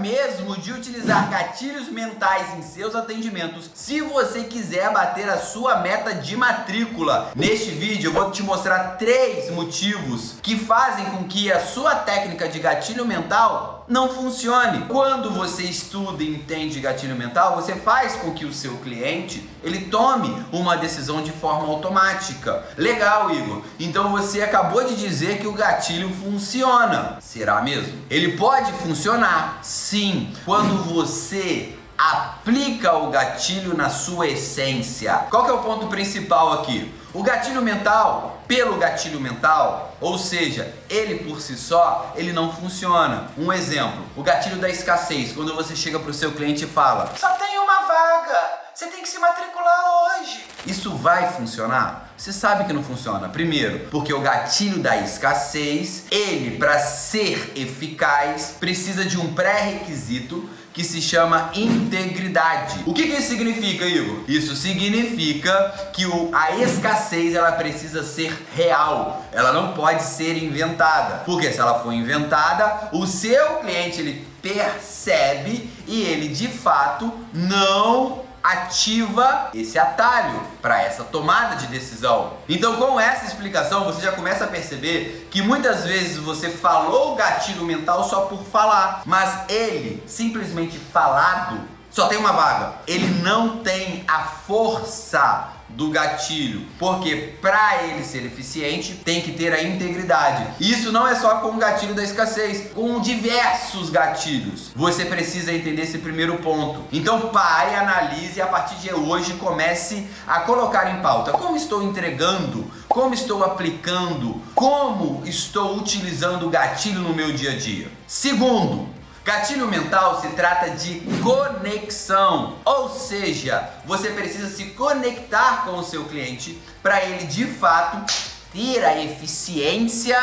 mesmo de utilizar gatilhos mentais em seus atendimentos se você quiser bater a sua meta de matrícula. Neste vídeo eu vou te mostrar 3 motivos que fazem com que a sua técnica de gatilho mental não funcione. Quando você estuda e entende gatilho mental, você faz com que o seu cliente ele tome uma decisão de forma automática. Legal, Igor. Então você acabou de dizer que o gatilho funciona. Será mesmo? Ele pode funcionar, sim, quando você aplica o gatilho na sua essência. Qual que é o ponto principal aqui? O gatilho mental, pelo gatilho mental, ou seja, ele por si só, ele não funciona. Um exemplo, o gatilho da escassez, quando você chega para o seu cliente e fala: só tem uma vaga, você tem que se matricular hoje. Isso vai funcionar? Você sabe que não funciona. Primeiro, porque o gatilho da escassez, ele para ser eficaz, precisa de um pré-requisito que se chama integridade. O que isso significa, Igor? Isso significa que a escassez ela precisa ser real, ela não pode ser inventada, porque se ela for inventada, o seu cliente ele percebe e ele de fato não ativa esse atalho para essa tomada de decisão. Então, com essa explicação, você já começa a perceber que muitas vezes você falou o gatilho mental só por falar, mas ele, simplesmente falado, só tem uma vaga. Ele não tem a força do gatilho, porque para ele ser eficiente tem que ter a integridade. Isso não é só com o gatilho da escassez, com diversos gatilhos. Você precisa entender esse primeiro ponto. Então pare, analise e a partir de hoje comece a colocar em pauta: como estou entregando, como estou aplicando, como estou utilizando o gatilho no meu dia a dia. Segundo, gatilho mental se trata de conexão, ou seja, você precisa se conectar com o seu cliente para ele de fato ter a eficiência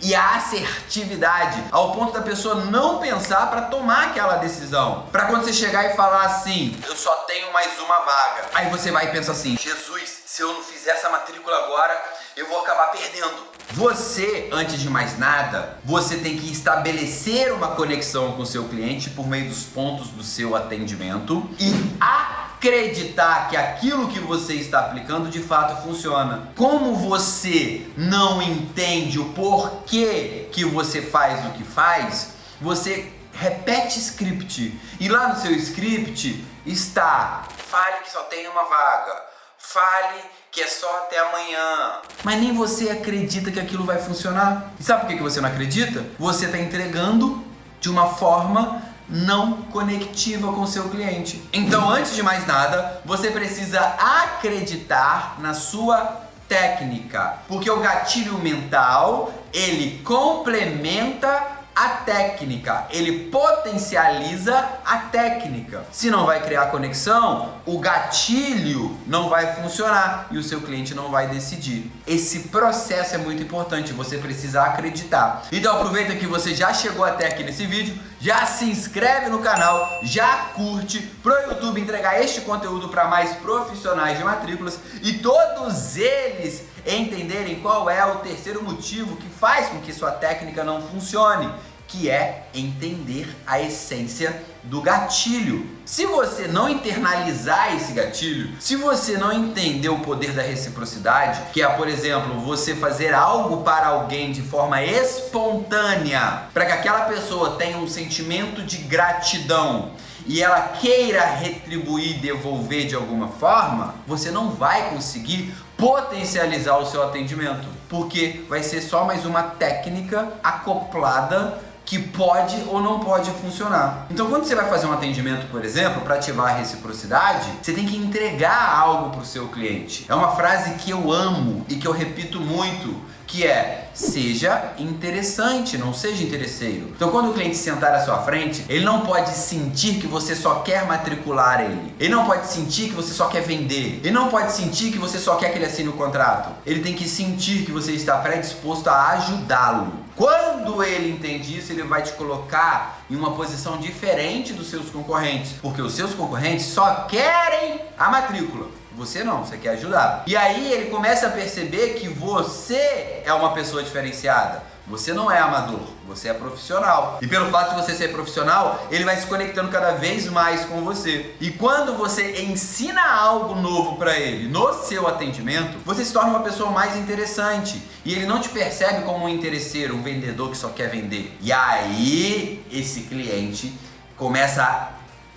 e a assertividade, ao ponto da pessoa não pensar para tomar aquela decisão. Para quando você chegar e falar assim: eu só tenho mais uma vaga, aí você vai e pensa assim: Jesus, se eu não fizer essa matrícula agora, eu vou acabar perdendo. Você, antes de mais nada, você tem que estabelecer uma conexão com o seu cliente por meio dos pontos do seu atendimento e acreditar que aquilo que você está aplicando de fato funciona. Como você não entende o porquê que você faz o que faz, você repete script e lá no seu script está: fale que só tem uma vaga, fale que é só até amanhã. Mas nem você acredita que aquilo vai funcionar. E sabe por que você não acredita? Você está entregando de uma forma não conectiva com o seu cliente. Então, antes de mais nada, você precisa acreditar na sua técnica, porque o gatilho mental, ele complementa a técnica, ele potencializa a técnica. Se não vai criar conexão, o gatilho não vai funcionar e o seu cliente não vai decidir. Esse processo é muito importante, você precisa acreditar. Então aproveita que você já chegou até aqui nesse vídeo, já se inscreve no canal, já curte, pro YouTube entregar este conteúdo para mais profissionais de matrículas e todos eles entenderem qual é o terceiro motivo que faz com que sua técnica não funcione, que é entender a essência do gatilho. Se você não internalizar esse gatilho, se você não entender o poder da reciprocidade, que é, por exemplo, você fazer algo para alguém de forma espontânea, para que aquela pessoa tenha um sentimento de gratidão e ela queira retribuir, devolver de alguma forma, você não vai conseguir potencializar o seu atendimento, porque vai ser só mais uma técnica acoplada que pode ou não pode funcionar. Então, quando você vai fazer um atendimento, por exemplo, para ativar a reciprocidade, você tem que entregar algo para o seu cliente. É uma frase que eu amo e que eu repito muito, que é: seja interessante, não seja interesseiro. Então, quando o cliente sentar à sua frente, ele não pode sentir que você só quer matricular ele. Ele não pode sentir que você só quer vender. Ele não pode sentir que você só quer que ele assine o contrato. Ele tem que sentir que você está predisposto a ajudá-lo. Quando ele entende isso, ele vai te colocar em uma posição diferente dos seus concorrentes, porque os seus concorrentes só querem a matrícula. Você não, você quer ajudar. E aí ele começa a perceber que você é uma pessoa diferenciada. Você não é amador, você é profissional. E pelo fato de você ser profissional, ele vai se conectando cada vez mais com você. E quando você ensina algo novo para ele no seu atendimento, você se torna uma pessoa mais interessante. E ele não te percebe como um interesseiro, um vendedor que só quer vender. E aí, esse cliente começa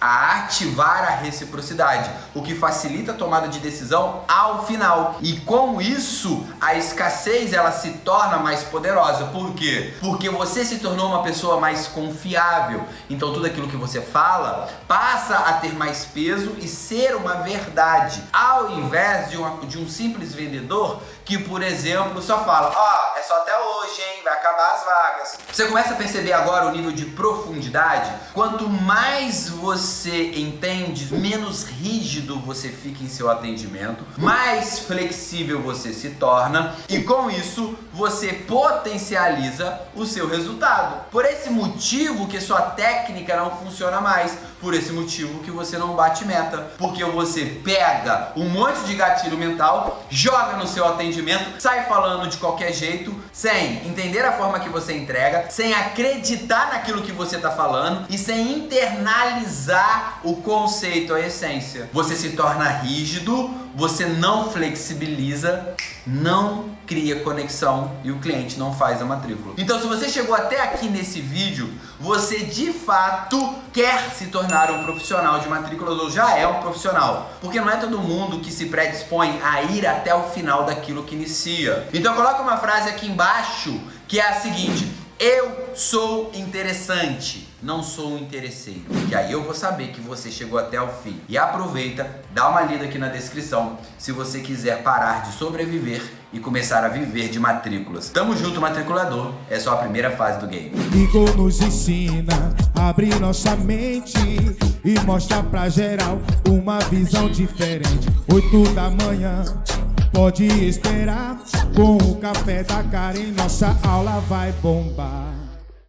a ativar a reciprocidade, o que facilita a tomada de decisão ao final. E com isso, a escassez ela se torna mais poderosa. Por quê? Porque você se tornou uma pessoa mais confiável. Então tudo aquilo que você fala passa a ter mais peso e ser uma verdade, ao invés de um simples vendedor que, por exemplo, só fala: ó, é só até hoje, hein? Vai acabar as vagas. Você começa a perceber agora o nível de profundidade? Quanto mais você entende, menos rígido você fica em seu atendimento, mais flexível você se torna e com isso você potencializa o seu resultado. Por esse motivo que sua técnica não funciona mais, por esse motivo que você não bate meta, porque você pega um monte de gatilho mental, joga no seu atendimento, sai falando de qualquer jeito, sem entender a forma que você entrega, sem acreditar naquilo que você está falando e sem internalizar o conceito, a essência. Você se torna rígido, você não flexibiliza, não cria conexão e o cliente não faz a matrícula. Então, se você chegou até aqui nesse vídeo, você de fato quer se tornar um profissional de matrículas ou já é um profissional, porque não é todo mundo que se predispõe a ir até o final daquilo que inicia. Então, coloca uma frase aqui embaixo que é a seguinte: eu sou interessante, não sou um interesseiro. Que aí eu vou saber que você chegou até o fim. E aproveita, dá uma lida aqui na descrição se você quiser parar de sobreviver e começar a viver de matrículas. Tamo junto, matriculador. É só a primeira fase do game. Igor nos ensina a abrir nossa mente e mostra pra geral uma visão diferente. 8 da manhã, pode esperar. Com o café da Karen, nossa aula vai bombar.